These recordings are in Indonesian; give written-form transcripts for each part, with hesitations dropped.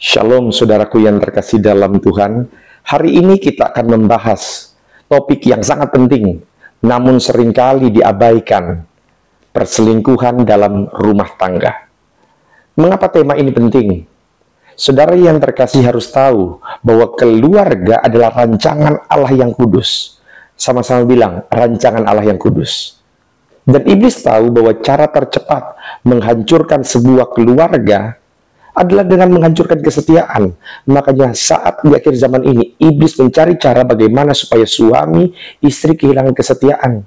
Shalom saudaraku yang terkasih dalam Tuhan. Hari ini kita akan membahas topik yang sangat penting, namun seringkali diabaikan, perselingkuhan dalam rumah tangga. Mengapa tema ini penting? Saudara yang terkasih harus tahu bahwa keluarga adalah rancangan Allah yang kudus. Sama-sama bilang, rancangan Allah yang kudus. Dan iblis tahu bahwa cara tercepat menghancurkan sebuah keluarga adalah dengan menghancurkan kesetiaan. Makanya saat di akhir zaman ini, iblis mencari cara bagaimana supaya suami, istri kehilangan kesetiaan.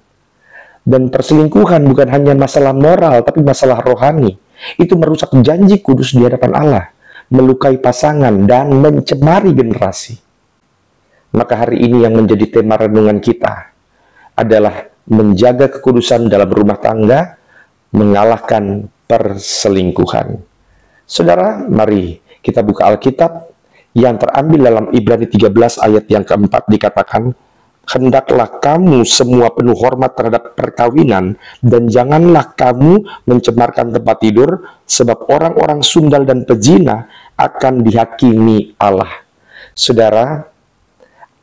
Dan perselingkuhan bukan hanya masalah moral, tapi masalah rohani. Itu merusak janji kudus di hadapan Allah, melukai pasangan, dan mencemari generasi. Maka hari ini yang menjadi tema renungan kita adalah menjaga kekudusan dalam rumah tangga, mengalahkan perselingkuhan. Saudara, mari kita buka Alkitab yang terambil dalam Ibrani 13 ayat yang keempat dikatakan, "Hendaklah kamu semua penuh hormat terhadap perkawinan, dan janganlah kamu mencemarkan tempat tidur, sebab orang-orang sundal dan pezina akan dihakimi Allah." Saudara,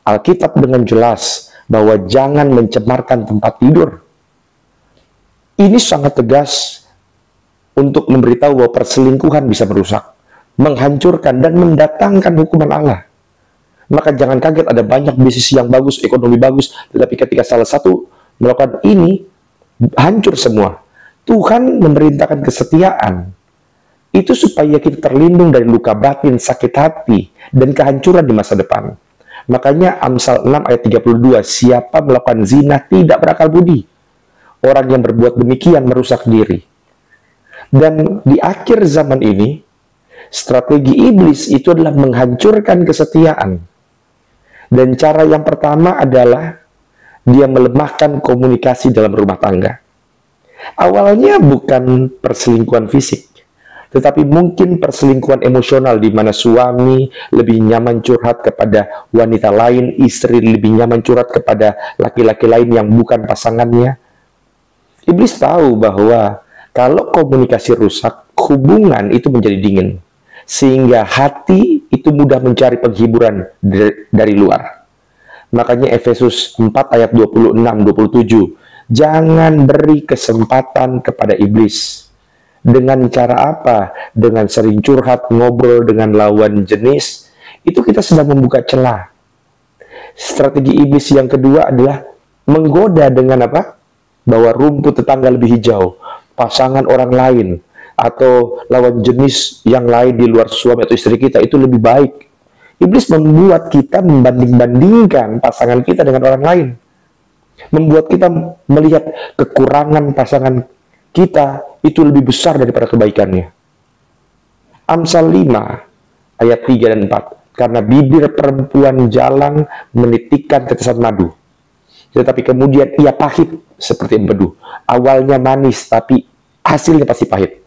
Alkitab dengan jelas bahwa jangan mencemarkan tempat tidur. Ini sangat tegas untuk memberitahu bahwa perselingkuhan bisa merusak, menghancurkan, dan mendatangkan hukuman Allah. Maka jangan kaget ada banyak bisnis yang bagus, ekonomi bagus, tetapi ketika salah satu melakukan ini, hancur semua. Tuhan memerintahkan kesetiaan. Itu supaya kita terlindung dari luka batin, sakit hati, dan kehancuran di masa depan. Makanya Amsal 6 ayat 32, siapa melakukan zina tidak berakal budi. Orang yang berbuat demikian merusak diri. Dan di akhir zaman ini, strategi iblis itu adalah menghancurkan kesetiaan. Dan cara yang pertama adalah dia melemahkan komunikasi dalam rumah tangga. Awalnya bukan perselingkuhan fisik, tetapi mungkin perselingkuhan emosional di mana suami lebih nyaman curhat kepada wanita lain, istri lebih nyaman curhat kepada laki-laki lain yang bukan pasangannya. Iblis tahu bahwa kalau komunikasi rusak, hubungan itu menjadi dingin. Sehingga hati itu mudah mencari penghiburan dari luar. Makanya Efesus 4 ayat 26-27. Jangan beri kesempatan kepada iblis. Dengan cara apa? Dengan sering curhat, ngobrol dengan lawan jenis. Itu kita sedang membuka celah. Strategi iblis yang kedua adalah menggoda dengan apa? Bahwa rumput tetangga lebih hijau, pasangan orang lain, atau lawan jenis yang lain di luar suami atau istri kita itu lebih baik. Iblis membuat kita membanding-bandingkan pasangan kita dengan orang lain. Membuat kita melihat kekurangan pasangan kita itu lebih besar daripada kebaikannya. Amsal 5 ayat 3 dan 4. Karena bibir perempuan jalang menitikkan tetesan madu, tetapi kemudian ia pahit seperti empedu. Awalnya manis, tapi hasilnya pasti pahit.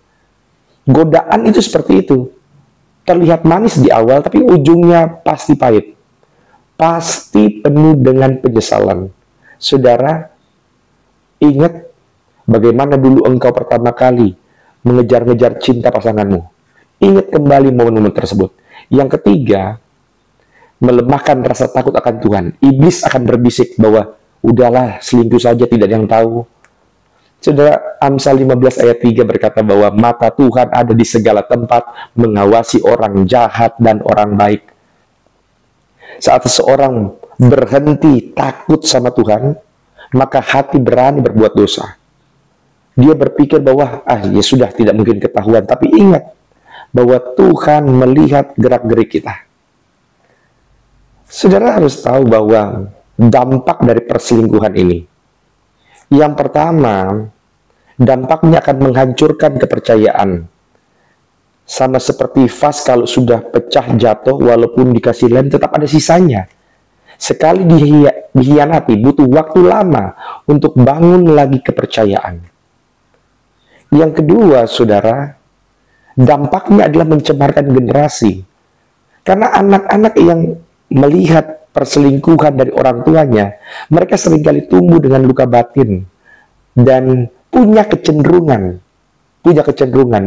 Godaan itu seperti itu. Terlihat manis di awal, tapi ujungnya pasti pahit. Pasti penuh dengan penyesalan. Saudara, ingat bagaimana dulu engkau pertama kali mengejar-ngejar cinta pasanganmu. Ingat kembali momen-momen tersebut. Yang ketiga, melemahkan rasa takut akan Tuhan. Iblis akan berbisik bahwa udahlah, selingkuh saja, tidak ada yang tahu. Saudara, Amsal 15 ayat 3 berkata bahwa mata Tuhan ada di segala tempat, mengawasi orang jahat dan orang baik. Saat seseorang berhenti takut sama Tuhan, maka hati berani berbuat dosa. Dia berpikir bahwa, ya sudah, tidak mungkin ketahuan. Tapi ingat bahwa Tuhan melihat gerak-gerik kita. Saudara harus tahu bahwa dampak dari perselingkuhan ini, yang pertama, dampaknya akan menghancurkan kepercayaan. Sama seperti vas kalau sudah pecah jatuh, walaupun dikasih lem tetap ada sisanya. Sekali dihianati, butuh waktu lama untuk bangun lagi kepercayaan. Yang kedua, saudara, dampaknya adalah mencemarkan generasi. Karena anak-anak yang melihat perselingkuhan dari orang tuanya, mereka seringkali tumbuh dengan luka batin dan punya kecenderungan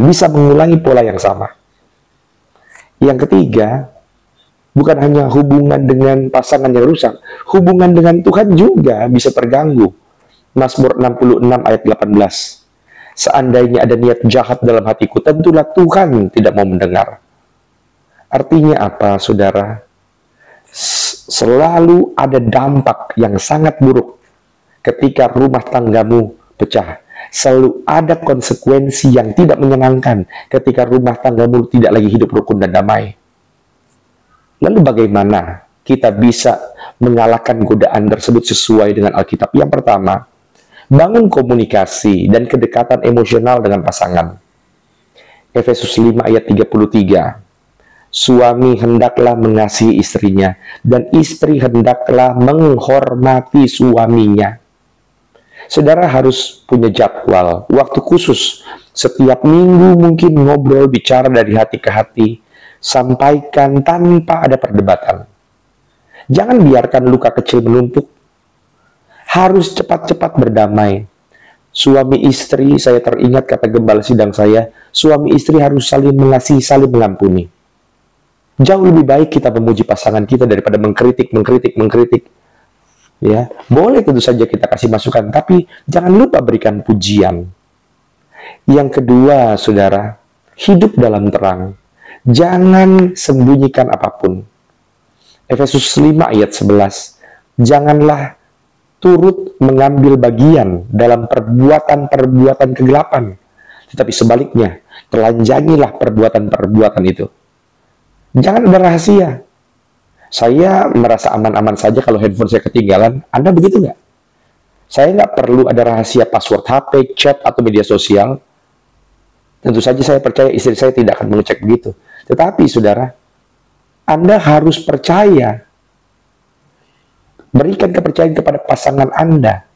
bisa mengulangi pola yang sama. Yang ketiga, bukan hanya hubungan dengan pasangan yang rusak, hubungan dengan Tuhan juga bisa terganggu. Mazmur 66 ayat 18. Seandainya ada niat jahat dalam hatiku, tentulah Tuhan tidak mau mendengar. Artinya apa, saudara? Selalu ada dampak yang sangat buruk ketika rumah tanggamu pecah. Selalu ada konsekuensi yang tidak menyenangkan ketika rumah tanggamu tidak lagi hidup rukun dan damai. Lalu bagaimana kita bisa mengalahkan godaan tersebut sesuai dengan Alkitab? Yang pertama, bangun komunikasi dan kedekatan emosional dengan pasangan. Efesus 5 ayat 33. Suami hendaklah mengasihi istrinya, dan istri hendaklah menghormati suaminya. Saudara harus punya jadwal, waktu khusus. Setiap minggu mungkin ngobrol, bicara dari hati ke hati. Sampaikan tanpa ada perdebatan. Jangan biarkan luka kecil menumpuk. Harus cepat-cepat berdamai. Suami istri, saya teringat kata gembala sidang saya, suami istri harus saling mengasihi, saling mengampuni. Jauh lebih baik kita memuji pasangan kita daripada mengkritik. Ya, boleh tentu saja kita kasih masukan, tapi jangan lupa berikan pujian. Yang kedua, saudara, hidup dalam terang. Jangan sembunyikan apapun. Efesus 5 ayat 11. Janganlah turut mengambil bagian dalam perbuatan-perbuatan kegelapan, tetapi sebaliknya, telanjangilah perbuatan-perbuatan itu. Jangan ada rahasia. Saya merasa aman-aman saja kalau handphone saya ketinggalan. Anda begitu nggak? Saya nggak perlu ada rahasia password HP, chat, atau media sosial. Tentu saja saya percaya istri saya tidak akan mengecek begitu. Tetapi, saudara, Anda harus percaya. Berikan kepercayaan kepada pasangan Anda.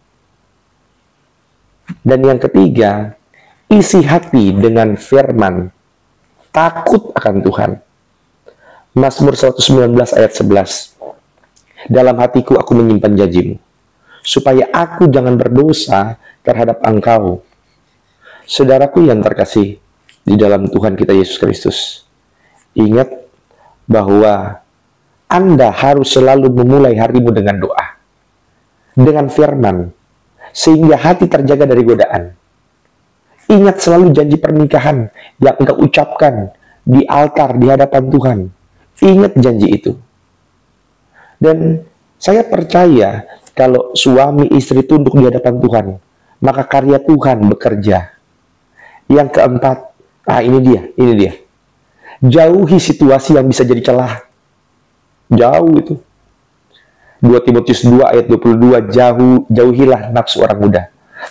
Dan yang ketiga, isi hati dengan firman. Takut akan Tuhan. Mazmur 119 ayat 11. Dalam hatiku aku menyimpan janjimu, supaya aku jangan berdosa terhadap Engkau. Saudaraku yang terkasih di dalam Tuhan kita Yesus Kristus, ingat bahwa Anda harus selalu memulai harimu dengan doa, dengan firman, sehingga hati terjaga dari godaan. Ingat selalu janji pernikahan yang engkau ucapkan di altar di hadapan Tuhan. Ingat janji itu. Dan saya percaya kalau suami istri tunduk di hadapan Tuhan, maka karya Tuhan bekerja. Yang keempat, ini dia. Jauhi situasi yang bisa jadi celah. Jauh itu. 2 Timotius 2 ayat 22, jauhilah nafsu orang muda.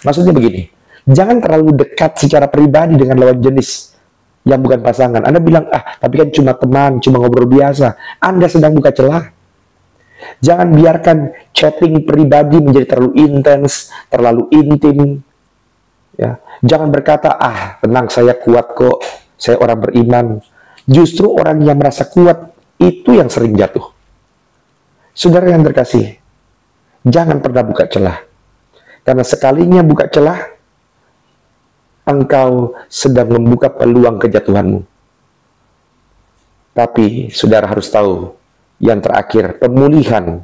Maksudnya begini, jangan terlalu dekat secara pribadi dengan lawan jenis yang bukan pasangan. Anda bilang, tapi kan cuma teman, cuma ngobrol biasa. Anda sedang buka celah. Jangan biarkan chatting pribadi menjadi terlalu intens, terlalu intim. Ya. Jangan berkata, tenang, saya kuat kok, saya orang beriman. Justru orang yang merasa kuat, itu yang sering jatuh. Saudara yang terkasih, jangan pernah buka celah. Karena sekalinya buka celah, engkau sedang membuka peluang kejatuhanmu. Tapi saudara harus tahu, yang terakhir, pemulihan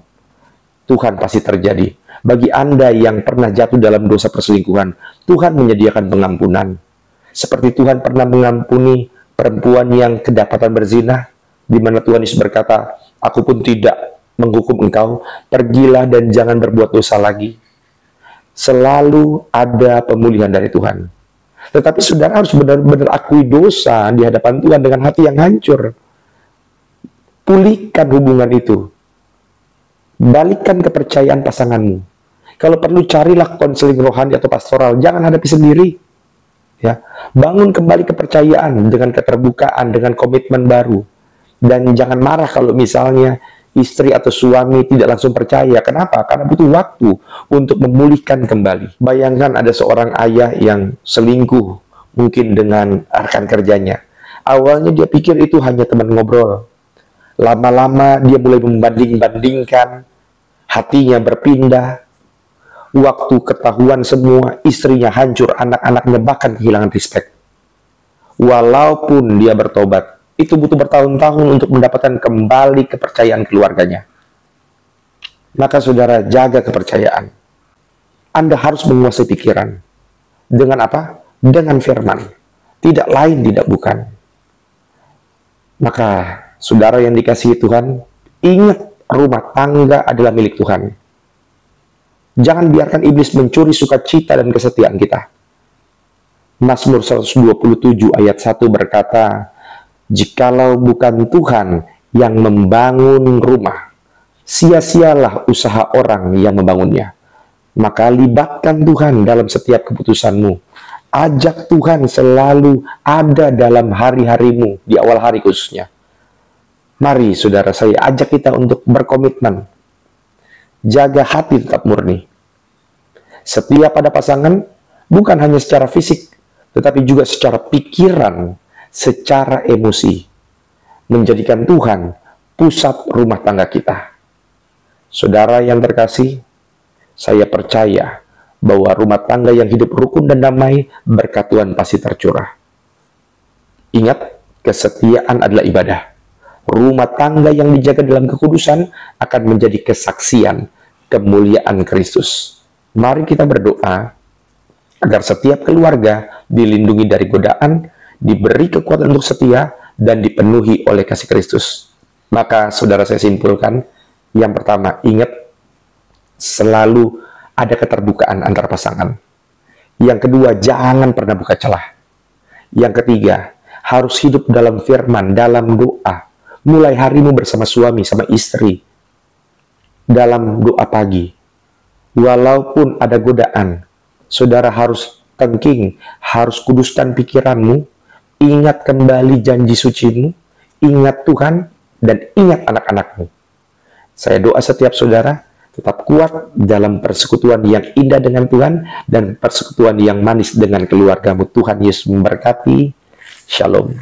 Tuhan pasti terjadi. Bagi Anda yang pernah jatuh dalam dosa perselingkuhan, Tuhan menyediakan pengampunan. Seperti Tuhan pernah mengampuni perempuan yang kedapatan berzina, di mana Tuhan Yesus berkata, aku pun tidak menghukum engkau, pergilah dan jangan berbuat dosa lagi. Selalu ada pemulihan dari Tuhan. Tetapi saudara harus benar-benar akui dosa di hadapan Tuhan dengan hati yang hancur. Pulihkan hubungan itu. Balikkan kepercayaan pasanganmu. Kalau perlu carilah konseling rohani atau pastoral, jangan hadapi sendiri. Ya, bangun kembali kepercayaan dengan keterbukaan, dengan komitmen baru. Dan jangan marah kalau misalnya istri atau suami tidak langsung percaya. Kenapa? Karena butuh waktu untuk memulihkan kembali. Bayangkan ada seorang ayah yang selingkuh mungkin dengan rekan kerjanya. Awalnya dia pikir itu hanya teman ngobrol. Lama-lama dia mulai membanding-bandingkan, hatinya berpindah. Waktu ketahuan semua, istrinya hancur, anak-anaknya bahkan kehilangan respek. Walaupun dia bertobat, itu butuh bertahun-tahun untuk mendapatkan kembali kepercayaan keluarganya. Maka saudara, jaga kepercayaan. Anda harus menguasai pikiran. Dengan apa? Dengan firman. Tidak lain, tidak bukan. Maka, saudara yang dikasihi Tuhan, ingat rumah tangga adalah milik Tuhan. Jangan biarkan iblis mencuri sukacita dan kesetiaan kita. Mazmur 127 ayat 1 berkata, "Jikalau bukan Tuhan yang membangun rumah, sia-sialah usaha orang yang membangunnya." Maka libatkan Tuhan dalam setiap keputusanmu. Ajak Tuhan selalu ada dalam hari-harimu, di awal hari khususnya. Mari saudara, saya ajak kita untuk berkomitmen. Jaga hati tetap murni. Setia pada pasangan, bukan hanya secara fisik, tetapi juga secara pikiran, secara emosi. Menjadikan Tuhan pusat rumah tangga kita. Saudara yang terkasih, saya percaya bahwa rumah tangga yang hidup rukun dan damai berkat Tuhan pasti tercurah. Ingat, kesetiaan adalah ibadah. Rumah tangga yang dijaga dalam kekudusan akan menjadi kesaksian kemuliaan Kristus. Mari kita berdoa agar setiap keluarga dilindungi dari godaan, diberi kekuatan untuk setia, dan dipenuhi oleh kasih Kristus. Maka saudara, saya simpulkan, yang pertama, ingat, selalu ada keterbukaan antar pasangan. Yang kedua, jangan pernah buka celah. Yang ketiga, harus hidup dalam firman, dalam doa. Mulai harimu bersama suami, sama istri. Dalam doa pagi. Walaupun ada godaan, saudara harus thinking, harus kuduskan pikiranmu, ingat kembali janji sucimu, ingat Tuhan, dan ingat anak-anakmu. Saya doa setiap saudara tetap kuat dalam persekutuan yang indah dengan Tuhan dan persekutuan yang manis dengan keluargamu. Tuhan Yesus memberkati. Shalom.